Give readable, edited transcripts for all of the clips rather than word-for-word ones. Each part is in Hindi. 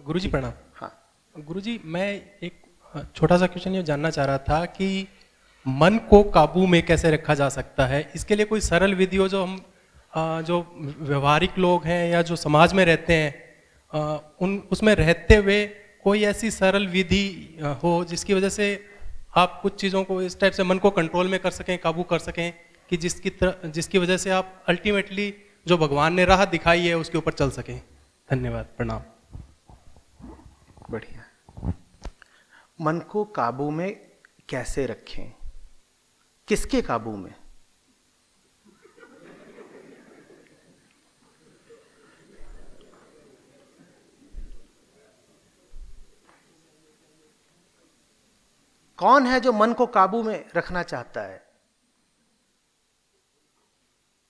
गुरुजी प्रणाम। हाँ, गुरुजी, मैं एक छोटा सा क्वेश्चन ये जानना चाह रहा था कि मन को काबू में कैसे रखा जा सकता है। इसके लिए कोई सरल विधि हो जो हम जो व्यवहारिक लोग हैं या जो समाज में रहते हैं उन उसमें रहते हुए कोई ऐसी सरल विधि हो जिसकी वजह से आप कुछ चीज़ों को इस टाइप से मन को कंट्रोल में कर सकें, काबू कर सकें कि जिसकी वजह से आप अल्टीमेटली जो भगवान ने राह दिखाई है उसके ऊपर चल सकें। धन्यवाद, प्रणाम। बढ़िया। मन को काबू में कैसे रखें? किसके काबू में? कौन है जो मन को काबू में रखना चाहता है?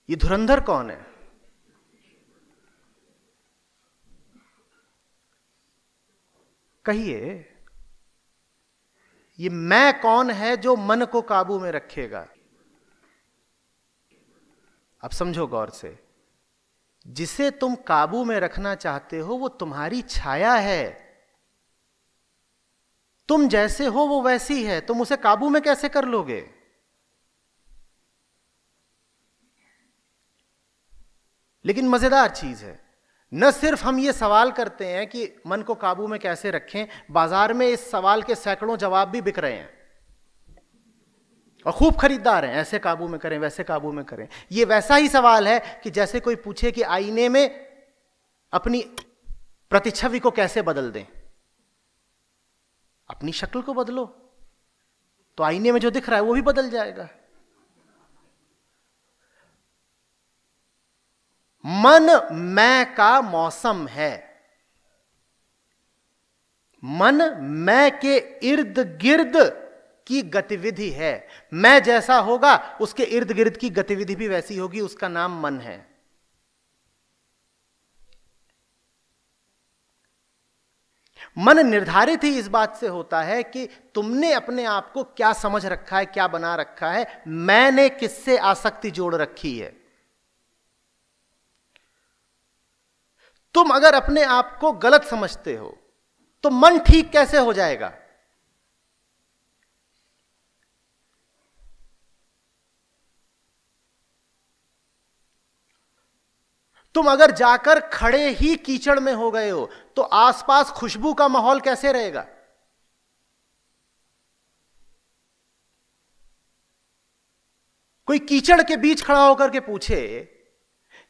ये धुरंधर कौन है? कहिए, ये मैं कौन है जो मन को काबू में रखेगा? अब समझो गौर से, जिसे तुम काबू में रखना चाहते हो वो तुम्हारी छाया है। तुम जैसे हो वो वैसी है, तुम उसे काबू में कैसे कर लोगे? लेकिन मजेदार चीज है, न सिर्फ हम ये सवाल करते हैं कि मन को काबू में कैसे रखें, बाजार में इस सवाल के सैकड़ों जवाब भी बिक रहे हैं और खूब खरीदार हैं। ऐसे काबू में करें, वैसे काबू में करें। ये वैसा ही सवाल है कि जैसे कोई पूछे कि आईने में अपनी प्रतिच्छवि को कैसे बदल दें। अपनी शक्ल को बदलो तो आईने में जो दिख रहा है वो भी बदल जाएगा। मन मैं का मौसम है। मन मैं के इर्द गिर्द की गतिविधि है। मैं जैसा होगा उसके इर्द गिर्द की गतिविधि भी वैसी होगी, उसका नाम मन है। मन निर्धारित ही इस बात से होता है कि तुमने अपने आप को क्या समझ रखा है, क्या बना रखा है, मैंने किससे आसक्ति जोड़ रखी है। तुम अगर अपने आप को गलत समझते हो तो मन ठीक कैसे हो जाएगा? तुम अगर जाकर खड़े ही कीचड़ में हो गए हो तो आसपास खुशबू का माहौल कैसे रहेगा? कोई कीचड़ के बीच खड़ा होकर के पूछे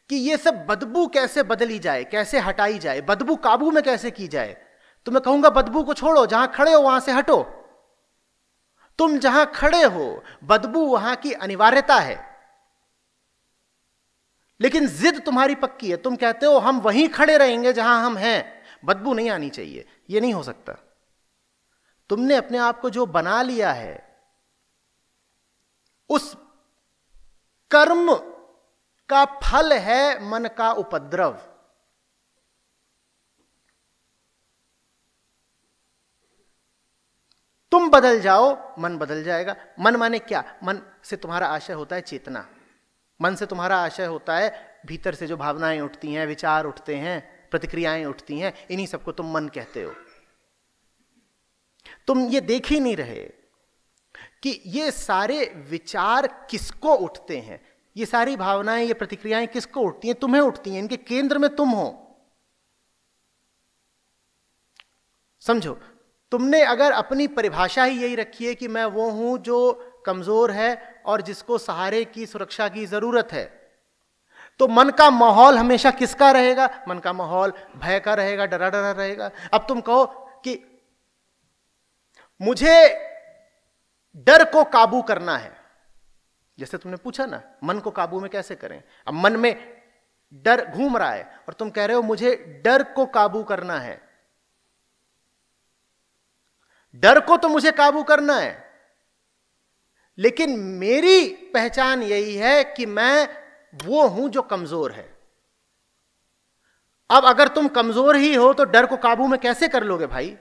कि ये सब बदबू कैसे बदली जाए, कैसे हटाई जाए, बदबू काबू में कैसे की जाए, तो मैं कहूंगा बदबू को छोड़ो, जहां खड़े हो वहां से हटो। तुम जहां खड़े हो बदबू वहां की अनिवार्यता है, लेकिन जिद तुम्हारी पक्की है। तुम कहते हो हम वहीं खड़े रहेंगे जहां हम हैं, बदबू नहीं आनी चाहिए। यह नहीं हो सकता। तुमने अपने आप को जो बना लिया है उस कर्म का फल है मन का उपद्रव। तुम बदल जाओ, मन बदल जाएगा। मन माने क्या? मन से तुम्हारा आशय होता है चेतना। मन से तुम्हारा आशय होता है भीतर से जो भावनाएं उठती हैं, विचार उठते हैं, प्रतिक्रियाएं उठती हैं, इन्हीं सबको तुम मन कहते हो। तुम ये देख ही नहीं रहे कि ये सारे विचार किसको उठते हैं, ये सारी भावनाएं, ये प्रतिक्रियाएं किसको उठती हैं? तुम्हें उठती हैं। इनके केंद्र में तुम हो। समझो, तुमने अगर अपनी परिभाषा ही यही रखी है कि मैं वो हूं जो कमजोर है और जिसको सहारे की, सुरक्षा की जरूरत है, तो मन का माहौल हमेशा किसका रहेगा? मन का माहौल भय का रहेगा, डरा डरा रहेगा। अब तुम कहो कि मुझे डर को काबू करना है, जैसे तुमने पूछा ना मन को काबू में कैसे करें। अब मन में डर घूम रहा है और तुम कह रहे हो मुझे डर को काबू करना है। डर को तो मुझे काबू करना है, लेकिन मेरी पहचान यही है कि मैं वो हूं जो कमजोर है। अब अगर तुम कमजोर ही हो तो डर को काबू में कैसे कर लोगे भाई?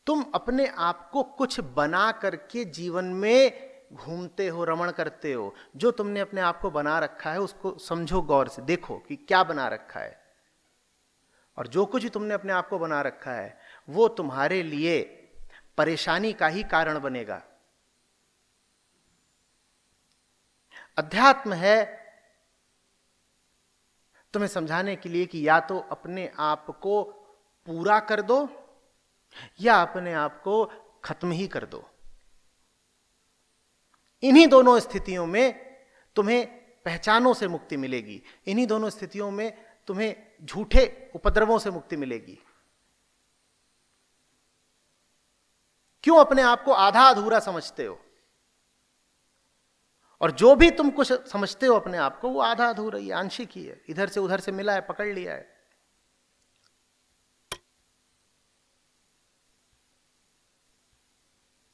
तुम अपने आप को कुछ बना करके जीवन में घूमते हो, रमण करते हो, जो तुमने अपने आप को बना रखा है उसको समझो, गौर से देखो कि क्या बना रखा है। और जो कुछ तुमने अपने आप को बना रखा है वो तुम्हारे लिए परेशानी का ही कारण बनेगा। अध्यात्म है तुम्हें समझाने के लिए कि या तो अपने आप को पूरा कर दो या अपने आप को खत्म ही कर दो। इन्हीं दोनों स्थितियों में तुम्हें पहचानों से मुक्ति मिलेगी, इन्हीं दोनों स्थितियों में तुम्हें झूठे उपद्रवों से मुक्ति मिलेगी। क्यों अपने आप को आधा अधूरा समझते हो? और जो भी तुम कुछ समझते हो अपने आप को वो आधा अधूरा ही, आंशिक ही है, इधर से उधर से मिला है, पकड़ लिया है।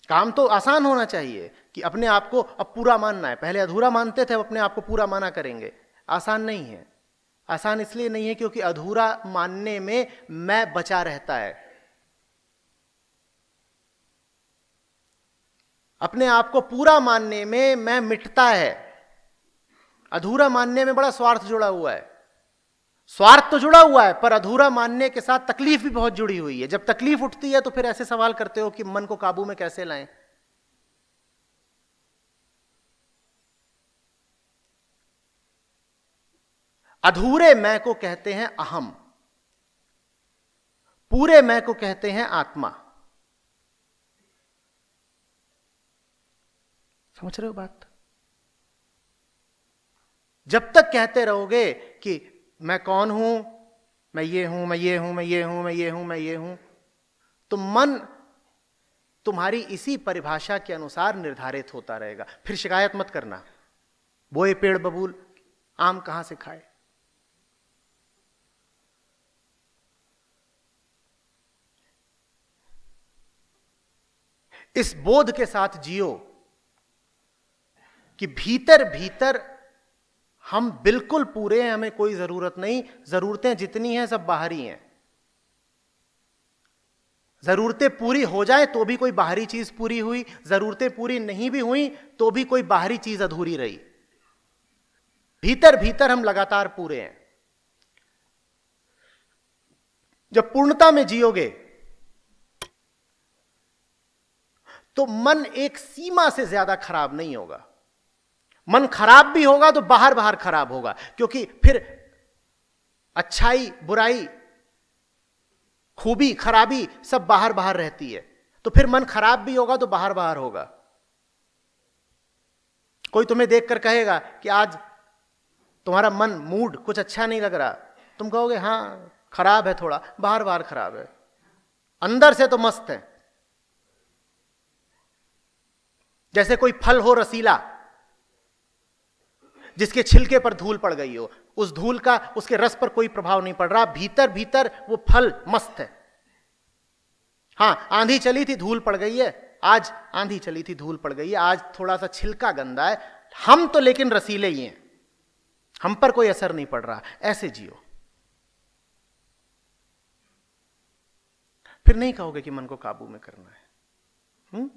काम तो आसान होना चाहिए कि अपने आप को अब पूरा मानना है। पहले अधूरा मानते थे, अब अपने आप को पूरा माना करेंगे। आसान नहीं है। आसान इसलिए नहीं है क्योंकि अधूरा मानने में मैं बचा रहता है। अपने आप को पूरा मानने में मैं मिटता है। अधूरा मानने में बड़ा स्वार्थ जुड़ा हुआ है। स्वार्थ तो जुड़ा हुआ है पर अधूरा मानने के साथ तकलीफ भी बहुत जुड़ी हुई है। जब तकलीफ उठती है तो फिर ऐसे सवाल करते हो कि मन को काबू में कैसे लाएं। अधूरे मैं को कहते हैं अहम, पूरे मैं को कहते हैं आत्मा। समझ रहे हो बात? जब तक कहते रहोगे कि मैं कौन हूं, मैं ये हूं, मैं ये हूं, मैं ये हूं, मैं ये हूं, मैं ये हूं, तो मन तुम्हारी इसी परिभाषा के अनुसार निर्धारित होता रहेगा। फिर शिकायत मत करना, बोए पेड़ बबूल आम कहां से खाए। इस बोध के साथ जियो कि भीतर भीतर हम बिल्कुल पूरे हैं, हमें कोई जरूरत नहीं। जरूरतें जितनी हैं सब बाहरी हैं। जरूरतें पूरी हो जाए तो भी कोई बाहरी चीज पूरी हुई, जरूरतें पूरी नहीं भी हुई तो भी कोई बाहरी चीज अधूरी रही। भीतर भीतर हम लगातार पूरे हैं। जब पूर्णता में जियोगे तो मन एक सीमा से ज्यादा खराब नहीं होगा। मन खराब भी होगा तो बाहर बाहर खराब होगा, क्योंकि फिर अच्छाई बुराई खूबी खराबी सब बाहर बाहर रहती है। तो फिर मन खराब भी होगा तो बाहर बाहर होगा। कोई तुम्हें देखकर कहेगा कि आज तुम्हारा मन मूड कुछ अच्छा नहीं लग रहा, तुम कहोगे हां खराब है, थोड़ा बाहर बाहर खराब है, अंदर से तो मस्त है। जैसे कोई फल हो रसीला जिसके छिलके पर धूल पड़ गई हो, उस धूल का उसके रस पर कोई प्रभाव नहीं पड़ रहा, भीतर भीतर वो फल मस्त है। हां आंधी चली थी धूल पड़ गई है, आज आंधी चली थी धूल पड़ गई है, आज थोड़ा सा छिलका गंदा है, हम तो लेकिन रसीले ही हैं, हम पर कोई असर नहीं पड़ रहा। ऐसे जियो, फिर नहीं कहोगे कि मन को काबू में करना है।